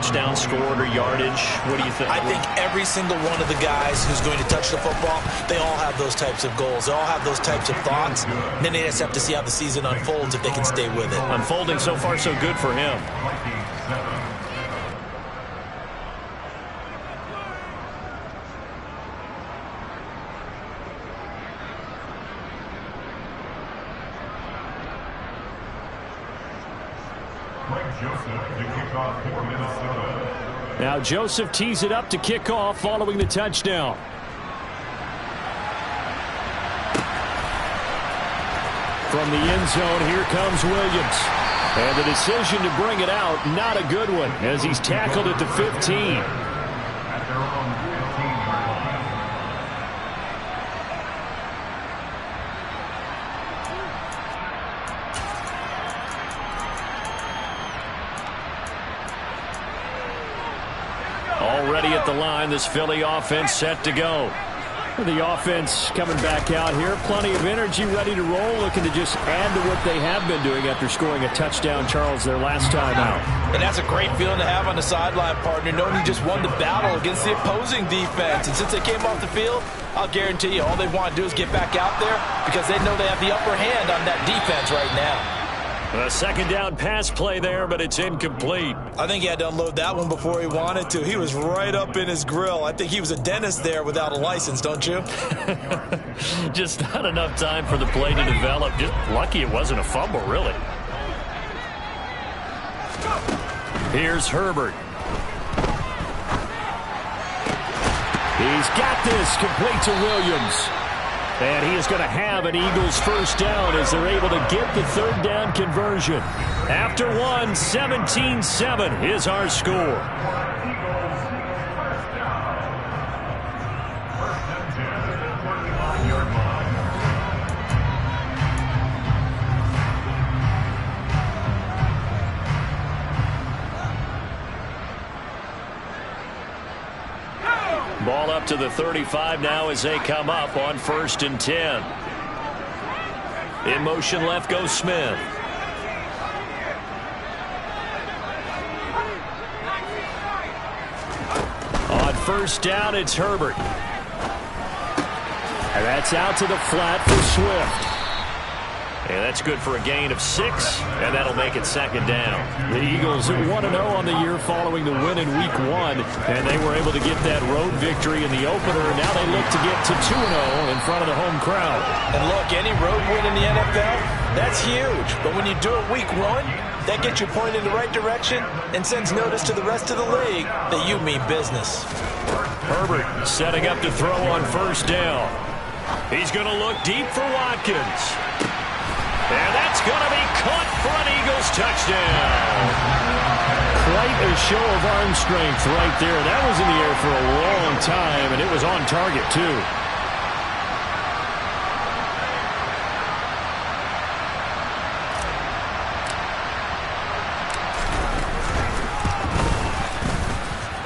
touchdown scored or yardage? What do you think? I think every single one of the guys who's going to touch the football, they all have those types of goals. They all have those types of thoughts. And then they just have to see how the season unfolds if they can stay with it. Unfolding so far so good for him. Now Joseph tees it up to kick off following the touchdown. From the end zone, here comes Williams. And the decision to bring it out, not a good one, as he's tackled at the 15. Already at the line, this Philly offense set to go. The offense coming back out here. Plenty of energy, ready to roll, looking to just add to what they have been doing after scoring a touchdown, Charles, their last time out. And that's a great feeling to have on the sideline, partner, knowing you just won the battle against the opposing defense. And since they came off the field, I'll guarantee you all they want to do is get back out there because they know they have the upper hand on that defense right now. A second down pass play there, but it's incomplete. I think he had to unload that one before he wanted to. He was right up in his grill. I think he was a dentist there without a license, don't you? Just not enough time for the play to develop. Just lucky it wasn't a fumble, really. Here's Herbert. He's got this, complete to Williams. And he is going to have an Eagles first down as they're able to get the third down conversion. After one, 17-7 is our score. Ball up to the 35 now as they come up on 1st and 10. In motion left goes Smith. On 1st down, it's Herbert. And that's out to the flat for Swift. And that's good for a gain of 6, and that'll make it 2nd down. The Eagles 1-0 on the year following the win in Week 1, and they were able to get that road victory in the opener. Now they look to get to 2-0 in front of the home crowd. And look, any road win in the NFL, that's huge. But when you do it Week 1, that gets you pointed in the right direction and sends notice to the rest of the league that you mean business. Herbert setting up to throw on 1st down. He's going to look deep for Watkins. And that's going to be caught for an Eagles touchdown. Quite a show of arm strength right there. That was in the air for a long time, and it was on target, too.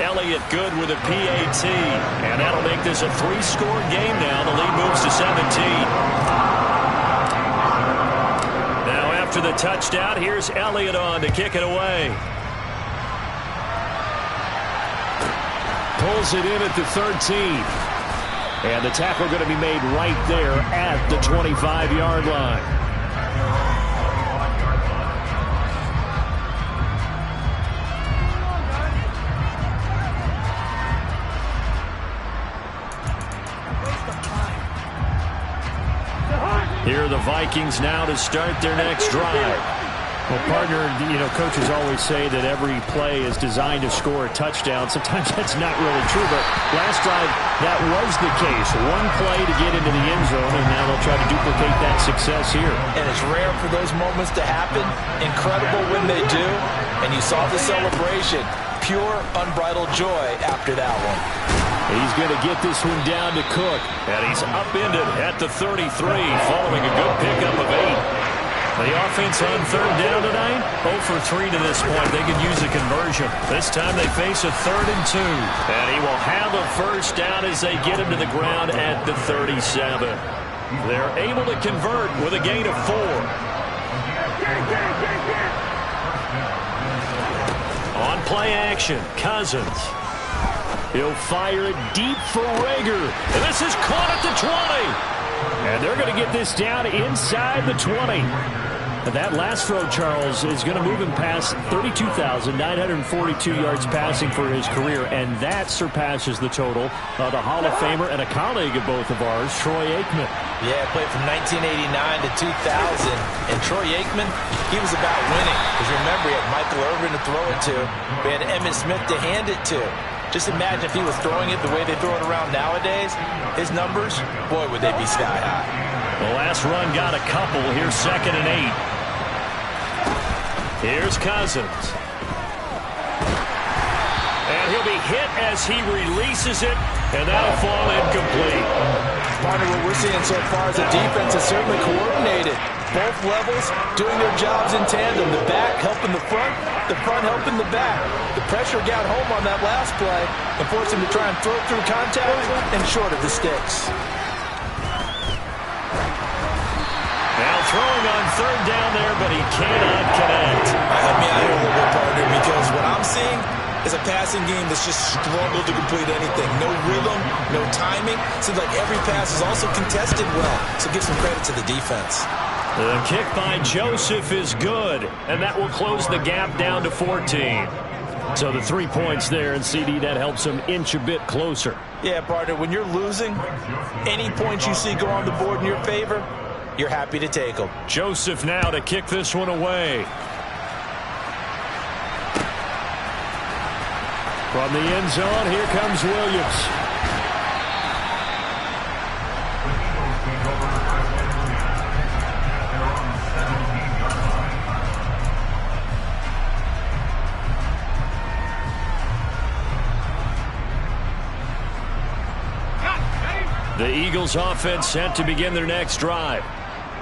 Elliott good with a PAT, and that'll make this a 3-score game now. The lead moves to 17. After the touchdown, here's Elliott on to kick it away. Pulls it in at the 13. And the tackle going to be made right there at the 25-yard line. Here are the Vikings now to start their next drive. Well, partner, coaches always say that every play is designed to score a touchdown. Sometimes that's not really true, but last drive, that was the case. One play to get into the end zone, and now they'll try to duplicate that success here. And it's rare for those moments to happen. Incredible when they do. And you saw the celebration. Pure, unbridled joy after that one. He's going to get this one down to Cook. And he's upended at the 33 following a good pickup of 8. The offense on 3rd down tonight, 0 for 3 to this point. They could use a conversion. This time they face a 3rd and 2. And he will have a first down as they get him to the ground at the 37. They're able to convert with a gain of 4. On Play action. Cousins. He'll fire it deep for Rager. And this is caught at the 20. And they're going to get this down inside the 20. And that last throw, Charles, is going to move him past 32,942 yards passing for his career, and that surpasses the total of the Hall of Famer and a colleague of both of ours, Troy Aikman. Yeah, played from 1989 to 2000. And Troy Aikman, he was about winning. Because remember, he had Michael Irvin to throw it to. We had Emmitt Smith to hand it to. Just imagine if he was throwing it the way they throw it around nowadays. His numbers, boy, would they be sky high. The last run got a couple. Here's 2nd and 8. Here's Cousins. And he'll be hit as he releases it, and that'll fall incomplete. Partner, what we're seeing so far is the defense is certainly coordinated. Both levels doing their jobs in tandem. The back helping the front helping the back. The pressure got home on that last play and forced him to try and throw through contact and short of the sticks. Now throwing on 3rd down there, but he cannot connect. Let me out here a little bit, partner, because what I'm seeing is a passing game that's just struggled to complete anything. No rhythm, no timing. Seems like every pass is also contested well, so give some credit to the defense. The kick by Joseph is good, and that will close the gap down to 14. So the 3 points there, and CD, that helps him inch a bit closer. Yeah, partner, when you're losing, any points you see go on the board in your favor, you're happy to take them. Joseph now to kick this one away. From the end zone, here comes Williams. The Eagles offense set to begin their next drive.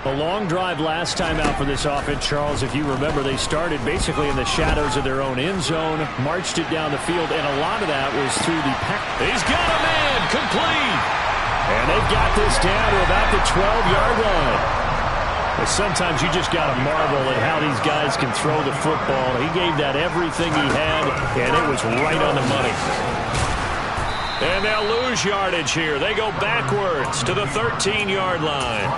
A long drive last time out for this offense, Charles. If you remember, they started basically in the shadows of their own end zone, marched it down the field, and a lot of that was through the pass. He's got a man, complete. And they've got this down to about the 12-yard line. But sometimes you just got to marvel at how these guys can throw the football. He gave that everything he had, and it was right on the money. And they'll lose yardage here. They go backwards to the 13-yard line.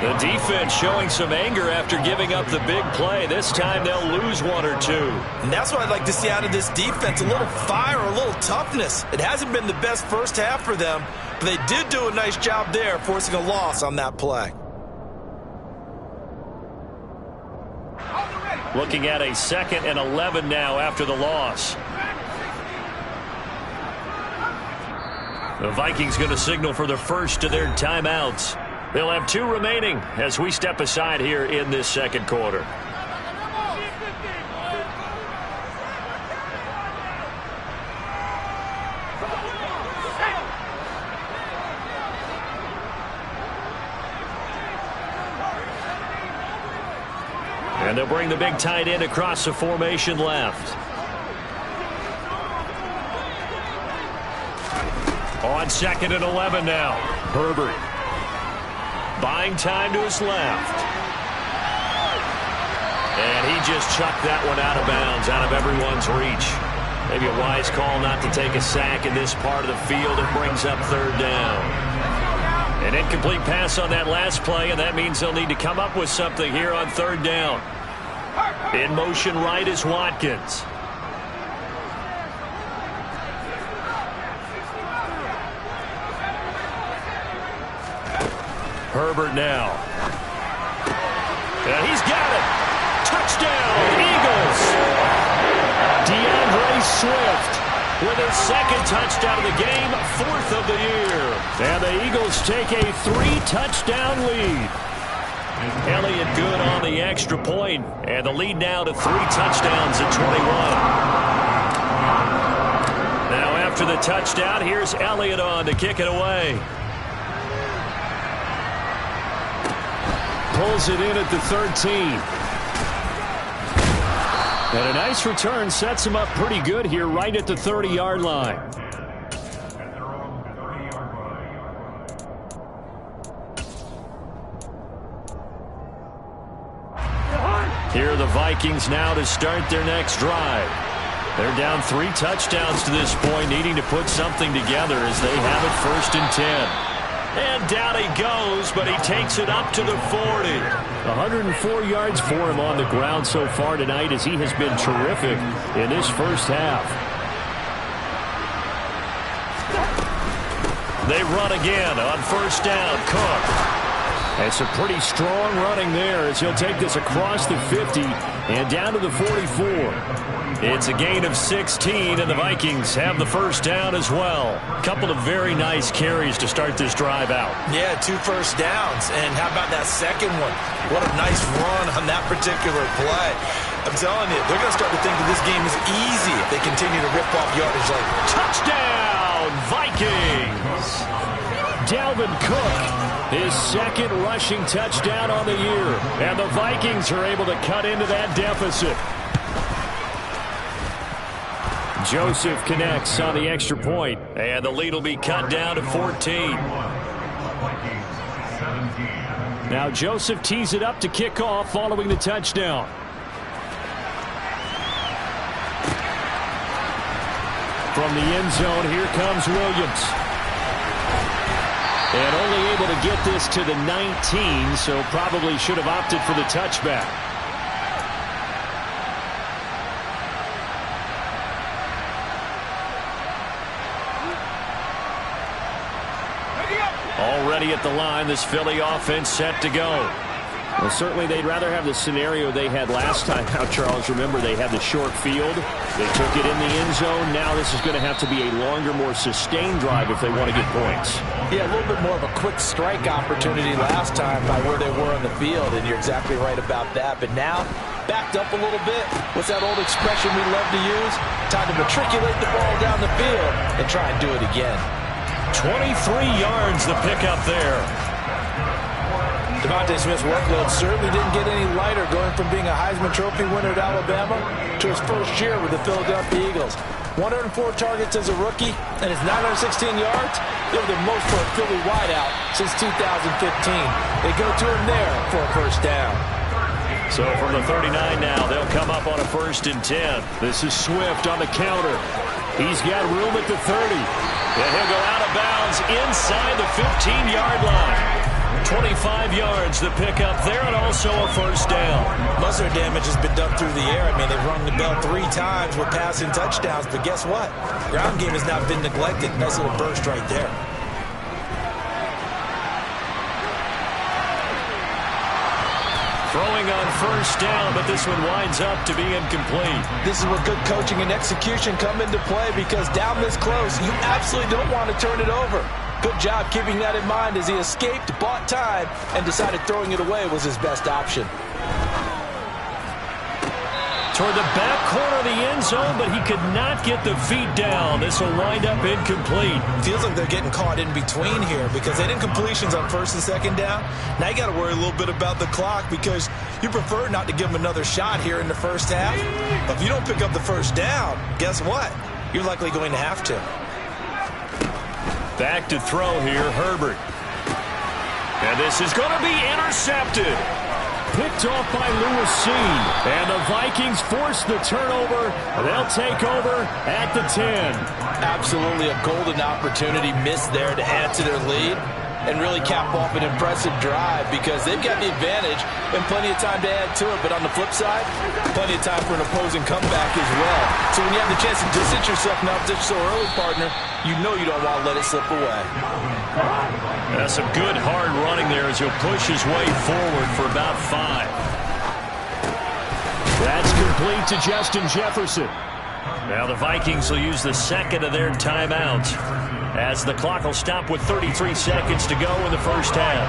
The defense showing some anger after giving up the big play. This time they'll lose 1 or 2. And that's what I'd like to see out of this defense, a little fire, a little toughness. It hasn't been the best first half for them, but they did do a nice job there, forcing a loss on that play. Looking at a 2nd and 11 now after the loss. The Vikings going to signal for the first of their timeouts. They'll have 2 remaining as we step aside here in this second quarter. And they'll bring the big tight end across the formation left. On 2nd and 11 now. Herbert. Buying time to his left. And he just chucked that one out of bounds, out of everyone's reach. Maybe a wise call not to take a sack in this part of the field. It brings up 3rd down. An incomplete pass on that last play, and that means they'll need to come up with something here on 3rd down. In motion right is Watkins. Herbert now. And he's got it. Touchdown, Eagles. DeAndre Swift with his 2nd touchdown of the game, 4th of the year. And the Eagles take a 3-touchdown lead. Elliott good on the extra point, and the lead now to 3 touchdowns at 21. Now after the touchdown, here's Elliott on to kick it away. Pulls it in at the 13. And a nice return sets him up pretty good here right at the 30-yard line. Here are the Vikings now to start their next drive. They're down 3 touchdowns to this point, needing to put something together as they have it 1st and 10. And down he goes, but he takes it up to the 40. 104 yards for him on the ground so far tonight as he has been terrific in this first half. They run again on 1st down. Cook. And some pretty strong running there as he'll take this across the 50 and down to the 44. It's a gain of 16, and the Vikings have the 1st down as well. Couple of very nice carries to start this drive out. Yeah, 2 first downs. And how about that second one? What a nice run on that particular play. I'm telling you, they're going to start to think that this game is easy if they continue to rip off yardage like touchdown, Vikings! Dalvin Cook, his 2nd rushing touchdown on the year. And the Vikings are able to cut into that deficit. Joseph connects on the extra point, and the lead will be cut down to 14. Now Joseph tees it up to kick off following the touchdown. From the end zone, here comes Williams. And only able to get this to the 19, so probably should have opted for the touchback. Already at the line, this Philly offense set to go. Well, certainly they'd rather have the scenario they had last time out, Charles. Remember, they had the short field. They took it in the end zone. Now this is going to have to be a longer, more sustained drive if they want to get points. Yeah, a little bit more of a quick strike opportunity last time by where they were on the field, and you're exactly right about that. But now, backed up a little bit. What's that old expression we love to use? Time to matriculate the ball down the field and try and do it again. 23 yards the pickup there. Devontae Smith's workload certainly didn't get any lighter going from being a Heisman Trophy winner at Alabama to his first year with the Philadelphia Eagles. 104 targets as a rookie, and his 916 yards, they were the most for a Philly wideout since 2015. They go to him there for a 1st down. So from the 39 now, they'll come up on a 1st and 10. This is Swift on the counter. He's got room at the 30. And he'll go out of bounds inside the 15-yard line. 25 yards the pickup there, and also a 1st down. Most of their damage has been done through the air. I mean, they've rung the bell 3 times with passing touchdowns, but guess what? Ground game has not been neglected. Nice little burst right there. Throwing on 1st down, but this one winds up to be incomplete. This is where good coaching and execution come into play, because down this close, you absolutely don't want to turn it over. Good job keeping that in mind as he escaped, bought time, and decided throwing it away was his best option. Toward the back corner of the end zone, but he could not get the feet down. This will wind up incomplete. Feels like they're getting caught in between here because they didn't completions on 1st and 2nd down. Now you got to worry a little bit about the clock because you prefer not to give them another shot here in the 1st half. But if you don't pick up the 1st down, guess what? You're likely going to have to. Back to throw here, Herbert. And this is going to be intercepted. Picked off by Lewis Cine. And the Vikings force the turnover. They'll take over at the 10. Absolutely a golden opportunity missed there to add to their lead and really cap off an impressive drive because they've got the advantage and plenty of time to add to it. But on the flip side, plenty of time for an opposing comeback as well. So when you have the chance to distance yourself from opposition so early, partner, you know you don't want to let it slip away. That's some good hard running there as he'll push his way forward for about 5. That's complete to Justin Jefferson. Now the Vikings will use the 2nd of their timeouts as the clock will stop with 33 seconds to go in the 1st half.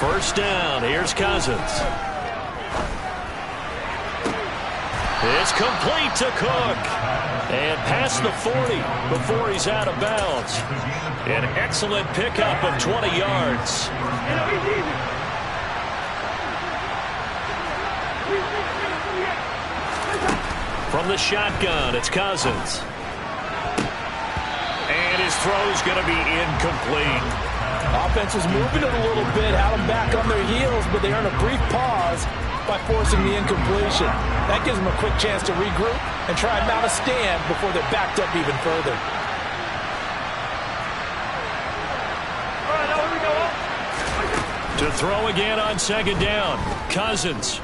First down, here's Cousins. It's complete to Cook. And past the 40 before he's out of bounds. An excellent pickup of 20 yards. From the shotgun, it's Cousins. And his throw's going to be incomplete. Offense was moving it a little bit, had them back on their heels, but they earned a brief pause by forcing the incompletion. That gives them a quick chance to regroup and try and mount a stand before they're backed up even further. To throw again on second down. Cousins.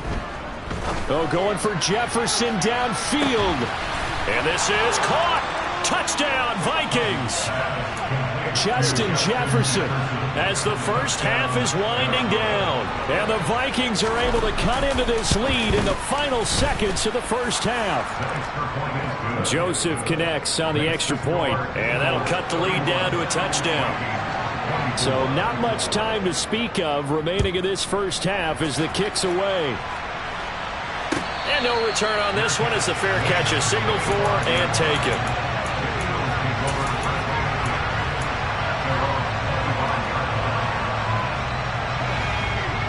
Oh, going for Jefferson downfield. And this is caught. Touchdown, Vikings. Justin Jefferson as the first half is winding down. And the Vikings are able to cut into this lead in the final seconds of the first half. Joseph connects on the extra point, and that'll cut the lead down to a touchdown. So not much time to speak of remaining in this first half as the kick's away. And no return on this one as the fair catch is signaled for and taken.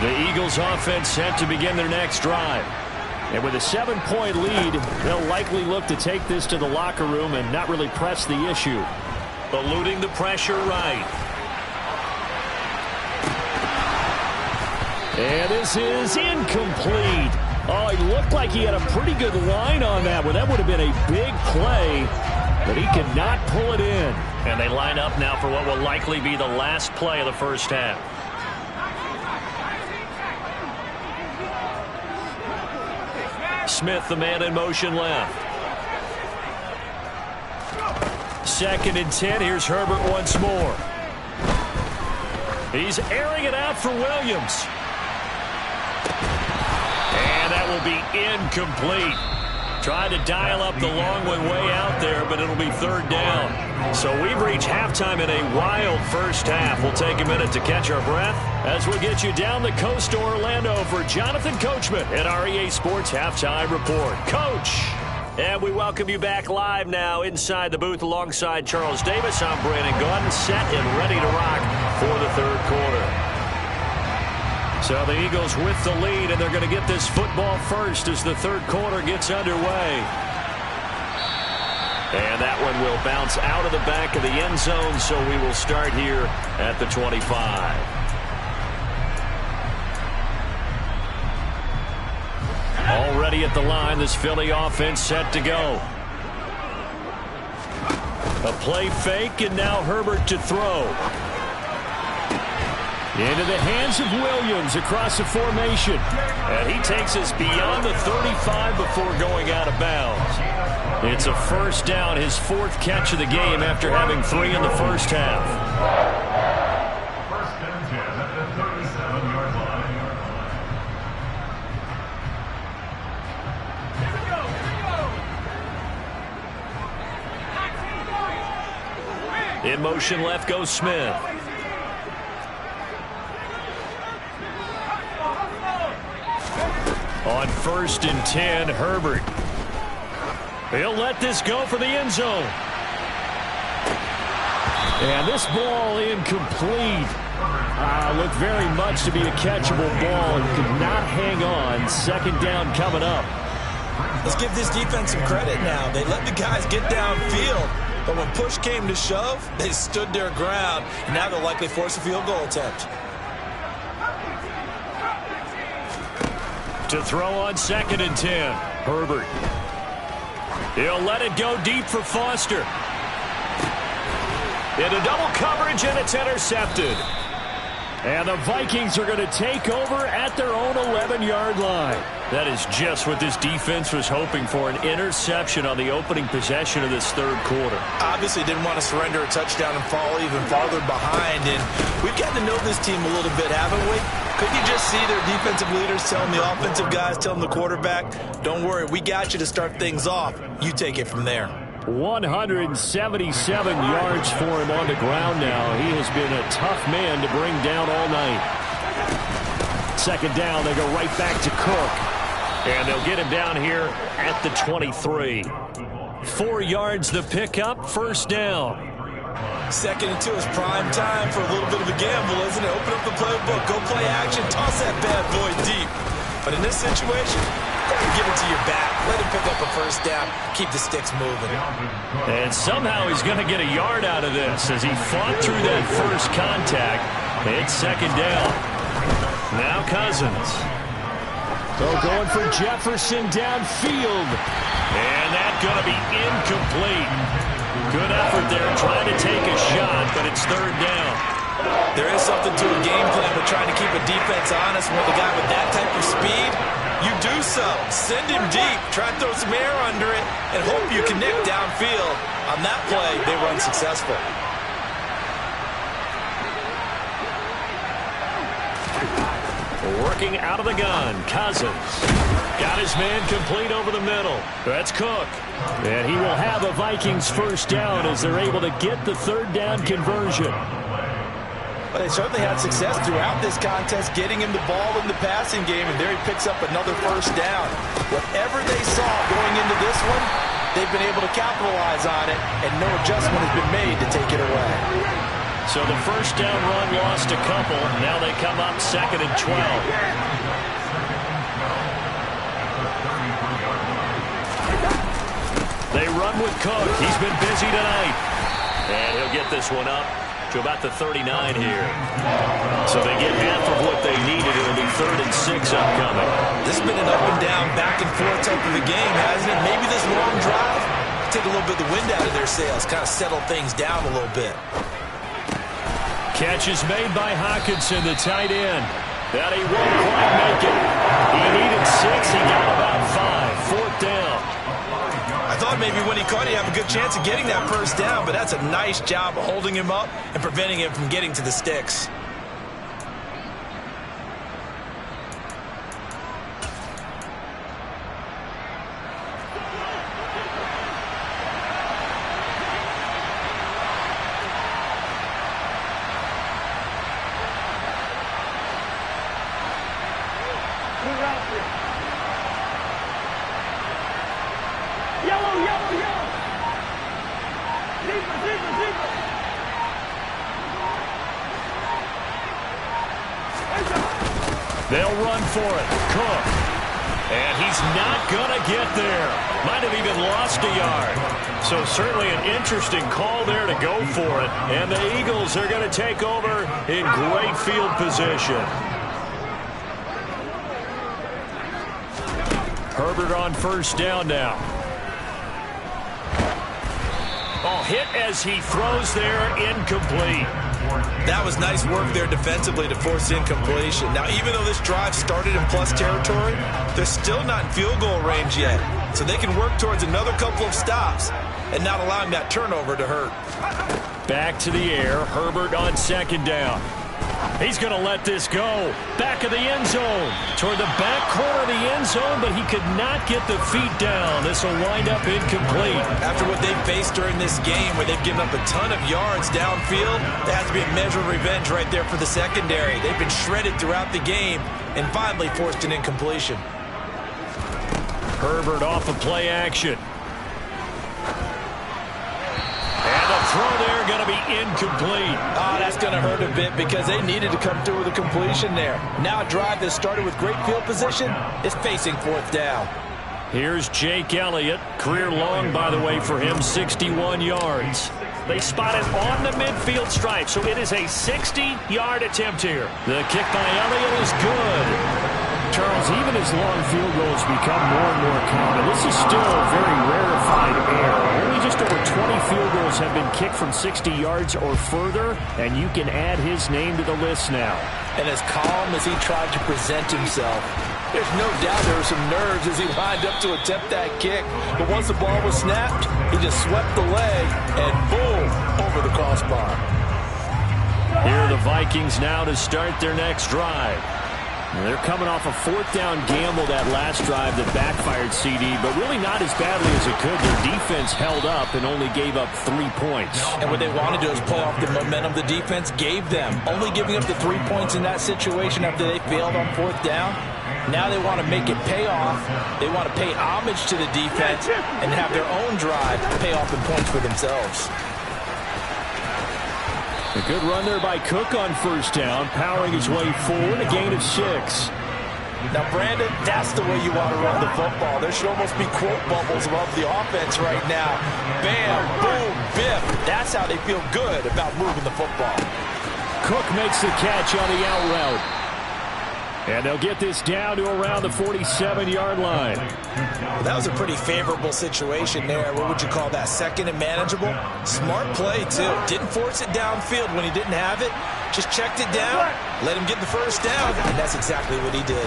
The Eagles offense set to begin their next drive. And with a 7-point lead, they'll likely look to take this to the locker room and not really press the issue. Eluding the pressure right. And this is incomplete. Oh, he looked like he had a pretty good line on that one. That would have been a big play, but he could not pull it in. And they line up now for what will likely be the last play of the first half. Smith, the man in motion left. 2nd and 10. Here's Herbert once more. He's airing it out for Williams. And that will be incomplete. Tried to dial up the long one way out there, but it'll be 3rd down. So we've reached halftime in a wild first half. We'll take a minute to catch our breath as we get you down the coast to Orlando for Jonathan Coachman at our EA Sports Halftime Report. Coach! And we welcome you back live now inside the booth alongside Charles Davis. I'm Brandon Gordon, set and ready to rock for the 3rd quarter. So the Eagles with the lead, and they're going to get this football first as the 3rd quarter gets underway. And that one will bounce out of the back of the end zone, so we will start here at the 25. Already at the line, this Philly offense set to go. A play fake, and now Herbert to throw. Into the hands of Williams across the formation. And he takes us beyond the 35 before going out of bounds. It's a 1st down, his 4th catch of the game after having 3 in the first half. 1st and 10 at the 37-yard line. In motion left goes Smith. On 1st and 10, Herbert. He'll let this go for the end zone. And this ball incomplete. Looked very much to be a catchable ball and could not hang on. 2nd down coming up. Let's give this defense some credit now. They let the guys get downfield, but when push came to shove, they stood their ground. And now they'll likely force a field goal attempt. To throw on 2nd and 10, Herbert. He'll let it go deep for Foster. Into double coverage, and it's intercepted. And the Vikings are going to take over at their own 11-yard line. That is just what this defense was hoping for, an interception on the opening possession of this 3rd quarter. Obviously didn't want to surrender a touchdown and fall even farther behind. And we've gotten to know this team a little bit, haven't we? Could you just see their defensive leaders telling the offensive guys, telling the quarterback, don't worry, we got you to start things off. You take it from there. 177 yards for him on the ground now. He has been a tough man to bring down all night. 2nd down, they go right back to Cook. And they'll get him down here at the 23. 4 yards the pickup, 1st down. 2nd and 2 is prime time for a little bit of a gamble, isn't it? Open up the playbook, go play action, toss that bad boy deep. But in this situation, give it to your back. Let him pick up a 1st down. Keep the sticks moving. And somehow he's going to get a yard out of this as he fought through that first contact. It's second down. Now Cousins. They're going for Jefferson downfield. And that's going to be incomplete. Good effort there trying to take a shot, but it's third down. There is something to a game plan with trying to keep a defense honest. With a guy with that type of speed, you do so. Send him deep, try to throw some air under it, and hope you can nick downfield. On that play, they were unsuccessful. Working out of the gun, Cousins. Got his man complete over the middle. That's Cook. And he will have a Vikings first down as they're able to get the third down conversion. But they certainly had success throughout this contest, getting him the ball in the passing game, and there he picks up another first down. Whatever they saw going into this one, they've been able to capitalize on it, and no adjustment has been made to take it away. So the first down run lost a couple. Now they come up 2nd and 12. They run with Cook. He's been busy tonight. And he'll get this one up to about the 39 here. So they get half of what they needed. It'll be 3rd and 6 upcoming. This has been an up and down, back and forth type of a game, hasn't it? Maybe this long drive take a little bit of the wind out of their sails, kind of settle things down a little bit. Catch is made by Hawkinson, the tight end. That he won't quite make it. He needed 6. He got about 5. 4th down. I thought maybe when he caught it, he'd have a good chance of getting that first down, but that's a nice job of holding him up and preventing him from getting to the sticks. They'll run for it. Cook. And he's not going to get there. Might have even lost a yard. So certainly an interesting call there to go for it. And the Eagles are going to take over in great field position. Herbert on first down now. Oh, hit as he throws there, incomplete. That was nice work there defensively to force incompletion. Now, even though this drive started in plus territory, they're still not in field goal range yet. So they can work towards another couple of stops and not allowing that turnover to hurt. Back to the air. Herbert on second down. He's going to let this go. Back of the end zone. Toward the back corner of the end zone, but he could not get the feet down. This will wind up incomplete. After what they've faced during this game, where they've given up a ton of yards downfield, there has to be a measure of revenge right there for the secondary. They've been shredded throughout the game and finally forced an incompletion. Herbert off of play action. And the throw there going to be incomplete. Oh, that's going to hurt a bit because they needed to come through with a completion there. Now a drive that started with great field position is facing 4th down. Here's Jake Elliott. Career long, by the way, for him, 61 yards. They spot it on the midfield stripe, so it is a 60-yard attempt here. The kick by Elliott is good. Charles, even as long field goals become more and more common, this is still a very rarefied air. Only just over 20 field goals have been kicked from 60 yards or further, and you can add his name to the list now. And as calm as he tried to present himself, there's no doubt there were some nerves as he lined up to attempt that kick. But once the ball was snapped, he just swept the leg and boom, over the crossbar. Here are the Vikings now to start their next drive. They're coming off a 4th down gamble that last drive that backfired CD, but really not as badly as it could. Their defense held up and only gave up 3 points. And what they want to do is play off the momentum the defense gave them. Only giving up the 3 points in that situation after they failed on 4th down. Now they want to make it pay off. They want to pay homage to the defense and have their own drive pay off in points for themselves. A good run there by Cook on first down, powering his way forward, a gain of 6. Now, Brandon, that's the way you want to run the football. There should almost be quote bubbles above the offense right now. Bam, boom, biff. That's how they feel good about moving the football. Cook makes the catch on the out route. And they'll get this down to around the 47-yard line. That was a pretty favorable situation there. What would you call that? Second and manageable? Smart play, too. Didn't force it downfield when he didn't have it. Just checked it down, let him get the first down, and that's exactly what he did.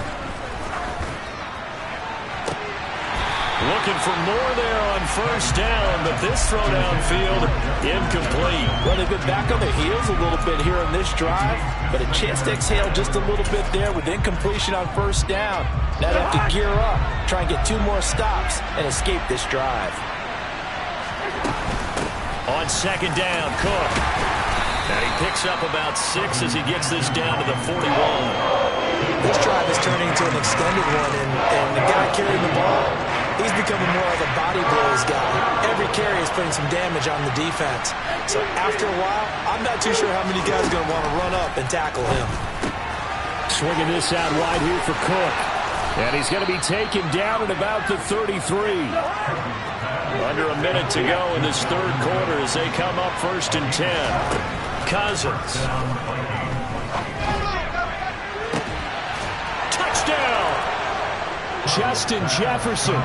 Looking for more there on first down, but this throw downfield, incomplete. Well, they've been back on their heels a little bit here on this drive, but a chance to exhale just a little bit there with incompletion on first down. Now they have to gear up, try and get 2 more stops, and escape this drive. On second down, Cook. And he picks up about 6 as he gets this down to the 41. This drive is turning into an extended one, and the guy carrying the ball, he's becoming more of a body blows guy. Every carry is putting some damage on the defense. So after a while, I'm not too sure how many guys are going to want to run up and tackle him. Swinging this out wide here for Cook. And he's going to be taken down at about the 33. Under a minute to go in this third quarter as they come up 1st and 10. Cousins. Touchdown! Justin Jefferson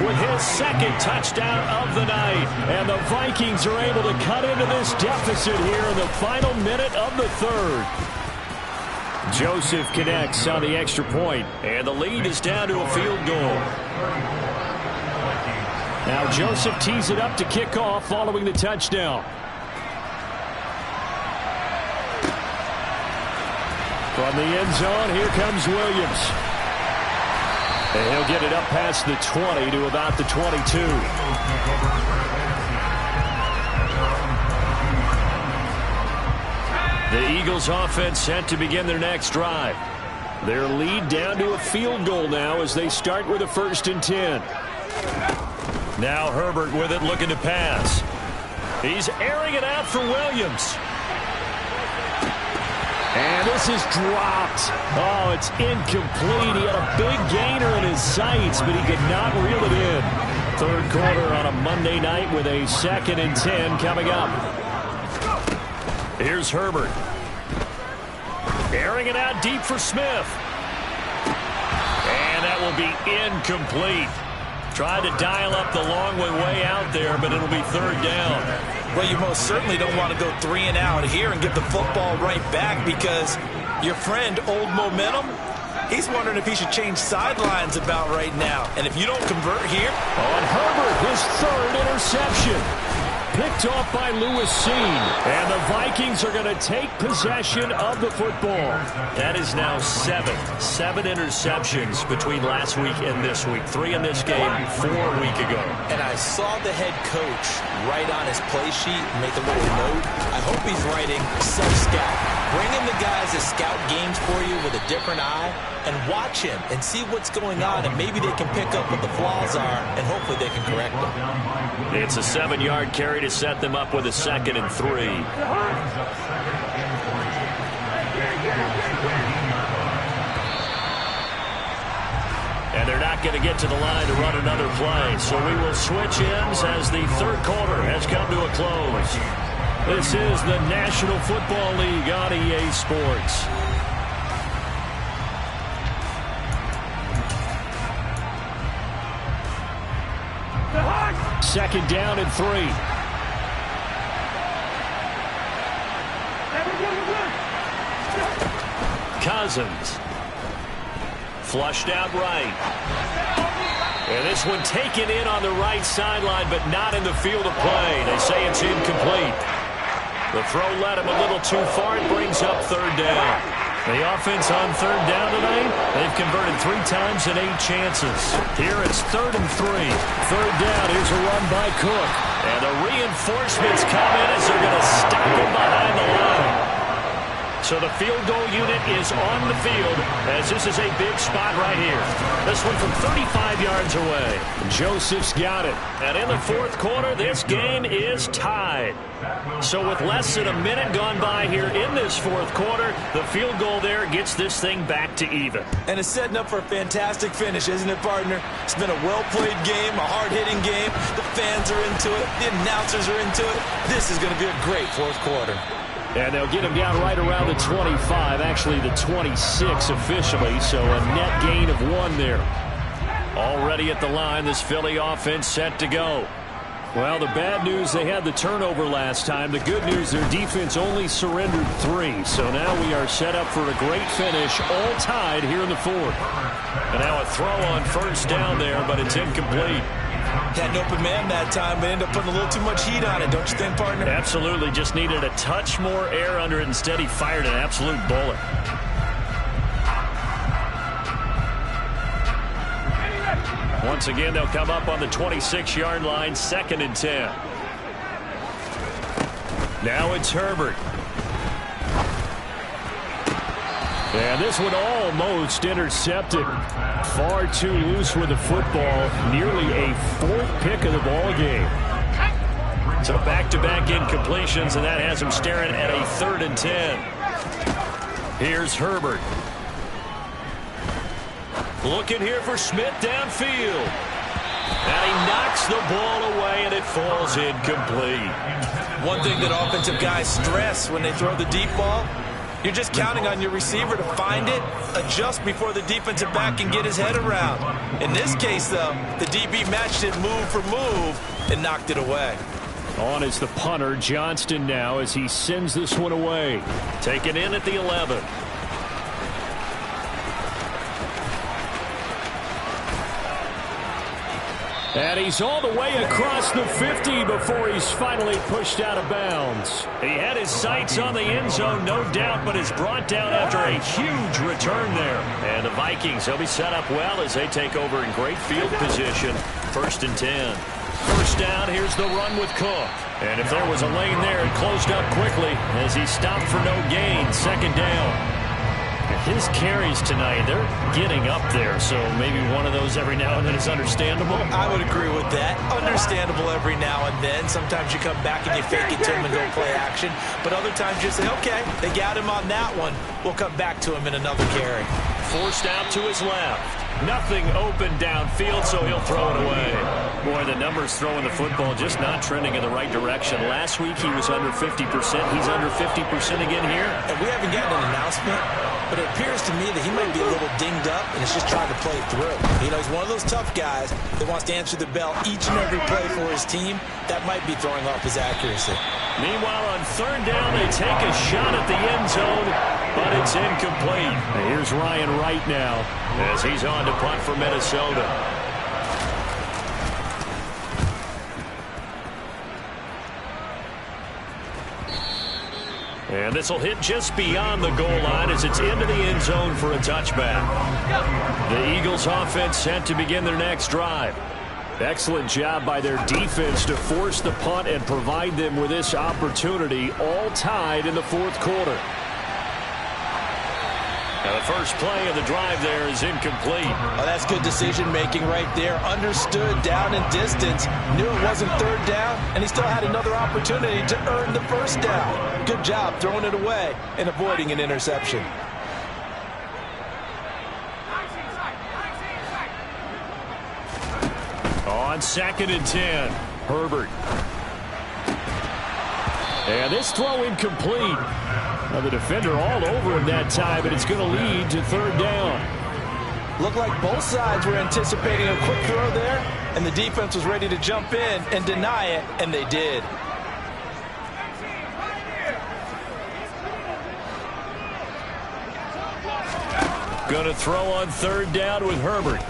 with his second touchdown of the night. And the Vikings are able to cut into this deficit here in the final minute of the third. Joseph connects on the extra point, and the lead is down to a field goal. Now Joseph tees it up to kick off following the touchdown. From the end zone, here comes Williams. And he'll get it up past the 20 to about the 22. The Eagles offense set to begin their next drive. Their lead down to a field goal now as they start with a 1st and 10. Now Herbert with it, looking to pass. He's airing it out for Williams. And this is dropped. Oh, it's incomplete. He had a big gainer in his sights, but he could not reel it in. Third quarter on a Monday night with a 2nd and 10 coming up. Here's Herbert. Airing it out deep for Smith. And that will be incomplete. Tried to dial up the long way out there, but it'll be 3rd down. Well, you most certainly don't want to go 3 and out here and get the football right back because your friend, Old Momentum, he's wondering if he should change sidelines about right now. And if you don't convert here. On Herbert, his 3rd interception. Picked off by Lewis Seen. And the Vikings are going to take possession of the football. That is now 7 interceptions between last week and this week. 3 in this game, 4 a week ago. And I saw the head coach write on his play sheet, make a little note. I hope he's writing self-scout. Bring in the guys that scout games for you with a different eye and watch him and see what's going on, and maybe they can pick up what the flaws are, and hopefully they can correct them. It's a 7-yard carry to set them up with a 2nd and 3. And they're not going to get to the line to run another play, so we will switch ends as the third quarter has come to a close. This is the National Football League on EA Sports. Second down and 3. Cousins. Flushed out right. And this one taken in on the right sideline, but not in the field of play. They say it's incomplete. The throw led him a little too far. It brings up 3rd down. The offense on 3rd down tonight, they've converted 3 times in 8 chances. Here it's 3rd and 3. 3rd down, here's a run by Cook. And the reinforcements come in as they're going to stop him behind the line. So the field goal unit is on the field as this is a big spot right here. This one from 35 yards away. Joseph's got it. And in the fourth quarter, this game is tied. So with less than a minute gone by here in this fourth quarter, the field goal there gets this thing back to even. And it's setting up for a fantastic finish, isn't it, partner? It's been a well-played game, a hard-hitting game. The fans are into it. The announcers are into it. This is going to be a great fourth quarter. And they'll get him down right around the 25, actually the 26 officially, so a net gain of 1 there. Already at the line, this Philly offense set to go. Well, the bad news, they had the turnover last time. The good news, their defense only surrendered 3. So now we are set up for a great finish, all tied here in the 4th. And now a throw on first down there, but it's incomplete. Had an open man that time, but ended up putting a little too much heat on it, don't you think, partner? Absolutely. Just needed a touch more air under it. Instead, he fired an absolute bullet. Once again, they'll come up on the 26-yard line, 2nd and 10. Now it's Herbert. And this one almost intercepted. Far too loose with the football. Nearly a 4th pick of the ball game. So back-to-back incompletions, and that has him staring at a 3rd and 10. Here's Herbert. Looking here for Smith downfield. And he knocks the ball away, and it falls incomplete. One thing that offensive guys stress when they throw the deep ball, you're just counting on your receiver to find it, adjust before the defensive back can get his head around. In this case, though, the DB matched it move for move and knocked it away. On is the punter, Johnston, now as he sends this one away. Taken in at the 11. And he's all the way across the 50 before he's finally pushed out of bounds. He had his sights on the end zone, no doubt, but is brought down after a huge return there. And the Vikings, they'll be set up well as they take over in great field position. 1st and 10. First down, here's the run with Cook. And if there was a lane there, it closed up quickly as he stopped for no gain. 2nd down. His carries tonight, they're getting up there, so maybe one of those every now and then is understandable. I would agree with that. Understandable every now and then. Sometimes you come back and you fake it to him and go play action. But other times you say, okay, they got him on that one. We'll come back to him in another carry. Forced out to his left. Nothing open downfield, so he'll throw it away. Boy, the numbers throwing the football just not trending in the right direction. Last week he was under 50%. He's under 50% again here. And we haven't gotten an announcement, but it appears to me that he might be a little dinged up and is just trying to play through. You know, he's one of those tough guys that wants to answer the bell each and every play for his team. That might be throwing off his accuracy. Meanwhile, on 3rd down, they take a shot at the end zone, but it's incomplete. Here's Ryan Wright now as he's on to punt for Minnesota. And this will hit just beyond the goal line as it's into the end zone for a touchback. The Eagles offense set to begin their next drive. Excellent job by their defense to force the punt and provide them with this opportunity, all tied in the 4th quarter. Now the first play of the drive there is incomplete. Oh, that's good decision-making right there. Understood down and distance. Knew it wasn't 3rd down, and he still had another opportunity to earn the 1st down. Good job throwing it away and avoiding an interception. On 2nd and 10, Herbert. And this throw incomplete. Now the defender all over him that time, but it's going to lead to 3rd down. Looked like both sides were anticipating a quick throw there, and the defense was ready to jump in and deny it, and they did. Going to throw on 3rd down with Herbert.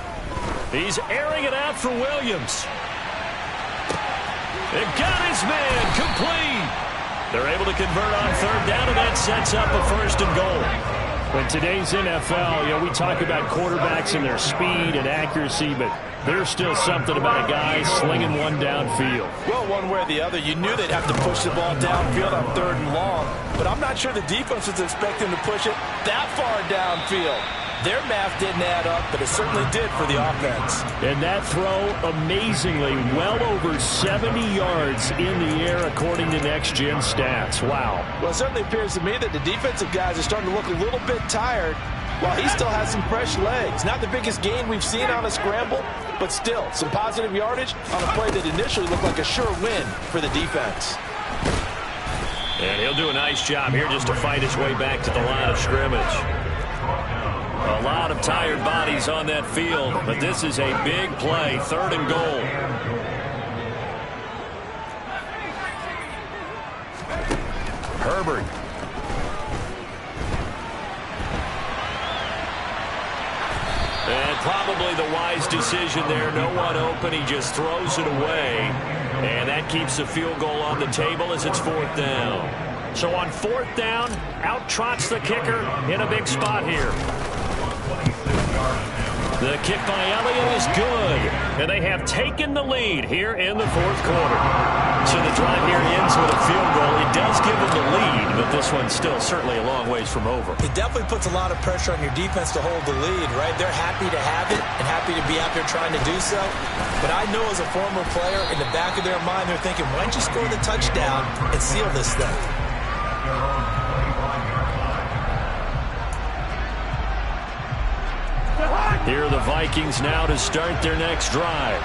He's airing it out for Williams. It got his man complete. They're able to convert on 3rd down, and that sets up a 1st and goal. In today's NFL, you know, we talk about quarterbacks and their speed and accuracy, but there's still something about a guy slinging one downfield. Well, one way or the other, you knew they'd have to push the ball downfield on 3rd and long, but I'm not sure the defense was expecting to push it that far downfield. Their math didn't add up, but it certainly did for the offense. And that throw, amazingly, well over 70 yards in the air, according to Next Gen Stats. Wow. Well, it certainly appears to me that the defensive guys are starting to look a little bit tired, while he still has some fresh legs. Not the biggest gain we've seen on a scramble, but still, some positive yardage on a play that initially looked like a sure win for the defense. And he'll do a nice job here just to fight his way back to the line of scrimmage. A lot of tired bodies on that field, but this is a big play, 3rd and goal. Herbert. And probably the wise decision there. No one open. He just throws it away. And that keeps the field goal on the table as it's 4th down. So on 4th down, out trots the kicker in a big spot here. The kick by Elliott is good. And they have taken the lead here in the 4th quarter. So the drive here ends with a field goal. It does give them the lead, but this one's still certainly a long ways from over. It definitely puts a lot of pressure on your defense to hold the lead, right? They're happy to have it and happy to be out there trying to do so. But I know as a former player, in the back of their mind, they're thinking, why don't you score the touchdown and seal this thing? Here are the Vikings now to start their next drive.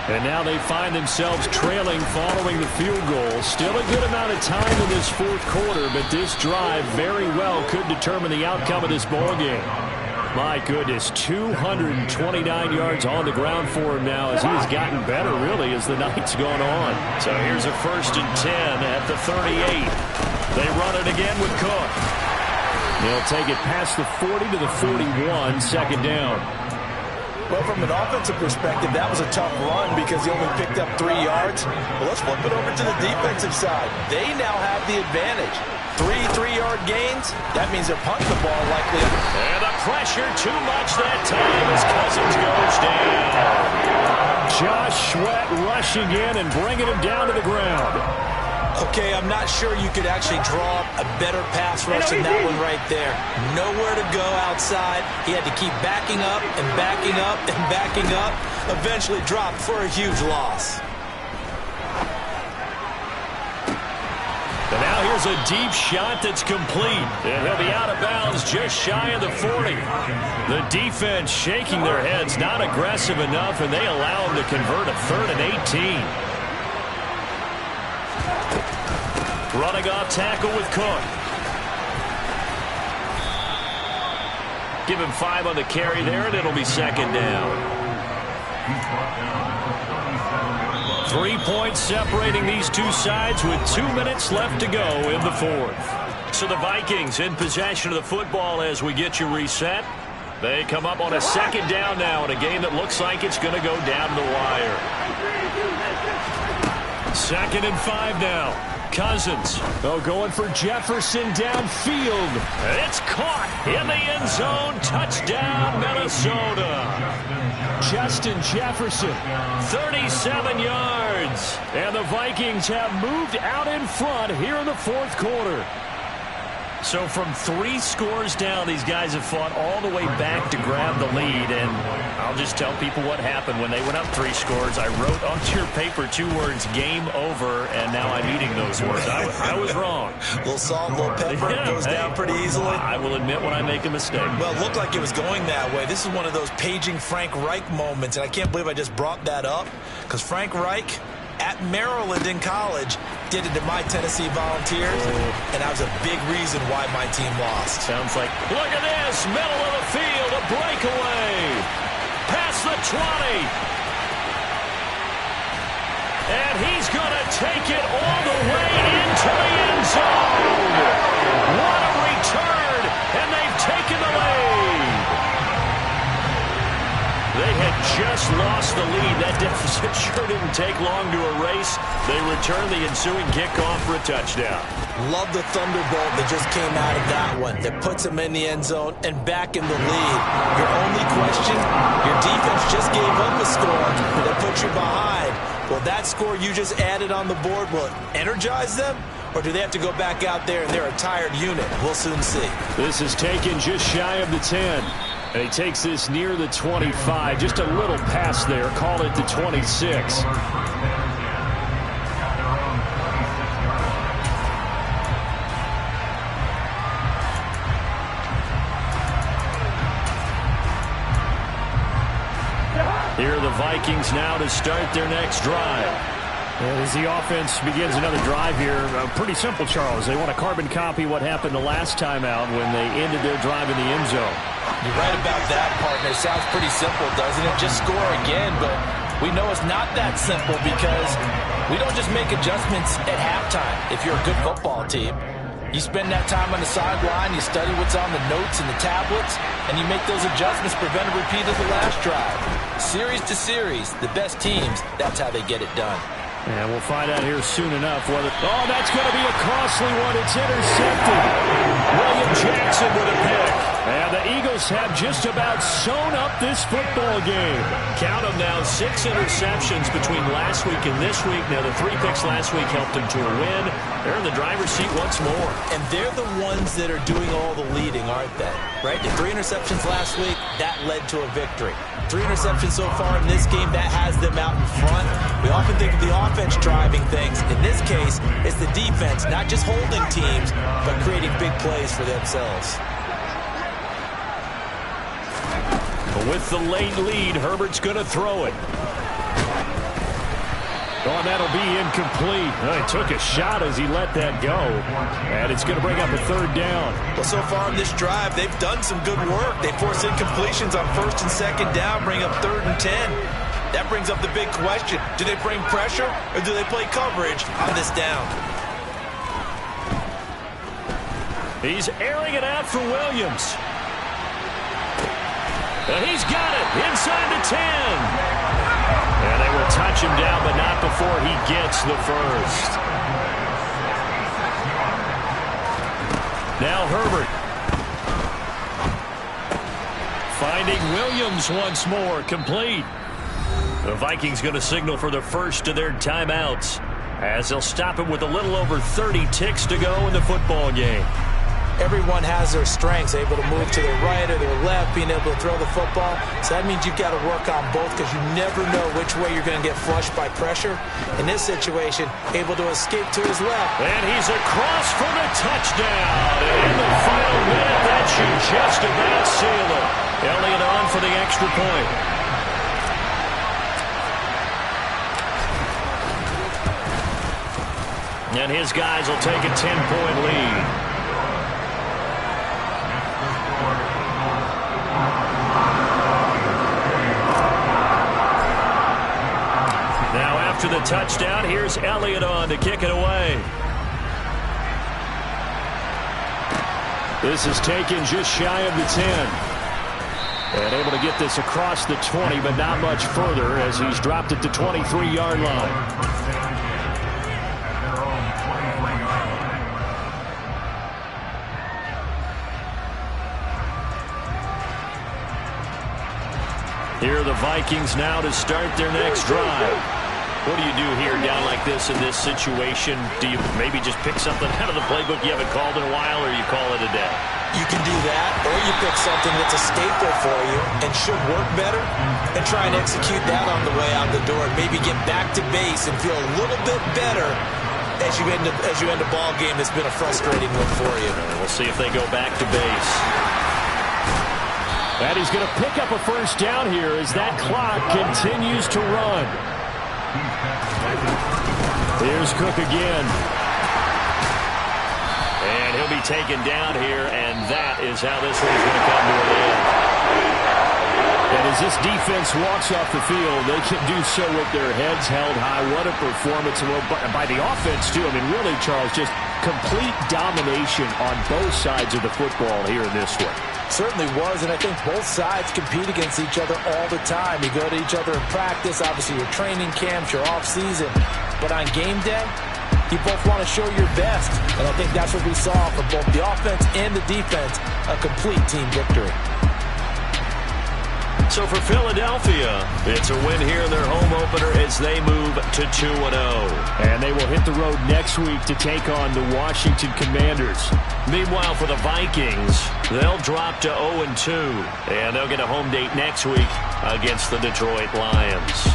And now they find themselves trailing following the field goal. Still a good amount of time in this 4th quarter, but this drive very well could determine the outcome of this ballgame. My goodness, 229 yards on the ground for him now as he has gotten better, really, as the night's gone on. So here's a 1st and 10 at the 38. They run it again with Cook. They'll take it past the 40 to the 41, 2nd down. Well, from an offensive perspective, that was a tough run because he only picked up 3 yards. Well, let's flip it over to the defensive side. They now have the advantage. 3 3-yard gains. That means they're punting the ball likely. And the pressure too much that time as Cousins goes down. Josh Sweat rushing in and bringing him down to the ground. Okay, I'm not sure you could actually draw a better pass rush than that one right there. Nowhere to go outside. He had to keep backing up and backing up and backing up. Eventually dropped for a huge loss. And now here's a deep shot that's complete. And he'll be out of bounds just shy of the 40. The defense shaking their heads, not aggressive enough, and they allow him to convert a 3rd and 18. Running off tackle with Cook. Give him 5 on the carry there, and it'll be 2nd down. 3 points separating these two sides with 2 minutes left to go in the 4th. So the Vikings in possession of the football as we get you reset. They come up on a 2nd down now in a game that looks like it's going to go down the wire. 2nd and 5 now. Cousins, going for Jefferson downfield. It's caught in the end zone. Touchdown, Minnesota. Justin Jefferson, 37 yards. And the Vikings have moved out in front here in the 4th quarter. So from 3 scores down, these guys have fought all the way back to grab the lead. And I'll just tell people what happened when they went up 3 scores. I wrote onto your paper 2 words, game over, and now I'm eating those words. I was wrong. A little salt, a little pepper, goes down pretty easily. I will admit when I make a mistake. Well, it looked like it was going that way. This is one of those paging Frank Reich moments, and I can't believe I just brought that up because Frank Reich at Maryland in college did it to my Tennessee Volunteers, and that was a big reason why my team lost. Sounds like, look at this, middle of the field, a breakaway, past the 20, and he's going to take it all the way into the end zone. What a return, and they've taken the lead. They had just lost the lead. That deficit sure didn't take long to erase. They return the ensuing kickoff for a touchdown. Love the thunderbolt that just came out of that one. That puts them in the end zone and back in the lead. Your only question, your defense just gave up a score that puts you behind. Will that score you just added on the board, will it energize them? Or do they have to go back out there and they're a tired unit? We'll soon see. This is taken just shy of the 10. And he takes this near the 25. Just a little pass there. Call it the 26. Here are the Vikings now to start their next drive. And as the offense begins another drive here, pretty simple, Charles. They want to carbon copy what happened the last time out when they ended their drive in the end zone. You're right about that, partner. Sounds pretty simple, doesn't it? Just score again, but we know it's not that simple because we don't just make adjustments at halftime if you're a good football team. You spend that time on the sideline, you study what's on the notes and the tablets, and you make those adjustments, prevent a repeat of the last drive. Series to series, the best teams, that's how they get it done. And we'll find out here soon enough whether... Oh, that's going to be a costly one. It's intercepted. William Jackson with a pick. And the Eagles have just about sewn up this football game. Count them now, 6 interceptions between last week and this week. Now, the 3 picks last week helped them to a win. They're in the driver's seat once more. And they're the ones that are doing all the leading, aren't they? Right? The 3 interceptions last week, that led to a victory. 3 interceptions so far in this game, that has them out in front. We often think of the offense driving things. In this case, it's the defense, not just holding teams, but creating big plays for themselves. With the late lead, Herbert's going to throw it. Oh, and that'll be incomplete. He took a shot as he let that go. And it's going to bring up a 3rd down. Well, so far in this drive, they've done some good work. They force incompletions on 1st and 2nd down, bring up 3rd and 10. That brings up the big question. Do they bring pressure or do they play coverage on this down? He's airing it out for Williams. And he's got it inside the 10. And they will touch him down, but not before he gets the first. Now Herbert. Finding Williams once more, complete. The Vikings going to signal for the first of their timeouts as they'll stop it with a little over 30 ticks to go in the football game. Everyone has their strengths, able to move to their right or their left, being able to throw the football. So that means you've got to work on both because you never know which way you're going to get flushed by pressure. In this situation, able to escape to his left. And he's across for the touchdown. And in the final minute, that should just about seal it. Elliott on for the extra point. And his guys will take a 10-point lead. Now after the touchdown, here's Elliott on to kick it away. This is taken just shy of the 10. And able to get this across the 20, but not much further as he's dropped it to 23-yard line. Here are the Vikings now to start their next drive. What do you do here down like this in this situation? Do you maybe just pick something out of the playbook you haven't called in a while, or you call it a day? You can do that, or you pick something that's a staple for you and should work better and try and execute that on the way out the door and maybe get back to base and feel a little bit better as you end a ball game that's been a frustrating one for you. We'll see if they go back to base. And he's going to pick up a first down here as that clock continues to run. Here's Cook again. And he'll be taken down here, and that is how this one's going to come to an end. And as this defense walks off the field, they can do so with their heads held high. What a performance by the offense, too. I mean, really, Charles, just complete domination on both sides of the football here in this one. Certainly was, and I think both sides compete against each other all the time. You go to each other in practice, obviously your training camps, your off-season. But on game day, you both want to show your best. And I think that's what we saw from both the offense and the defense, a complete team victory. So for Philadelphia, it's a win here in their home opener as they move to 2-0. And they will hit the road next week to take on the Washington Commanders. Meanwhile, for the Vikings, they'll drop to 0-2. And they'll get a home date next week against the Detroit Lions.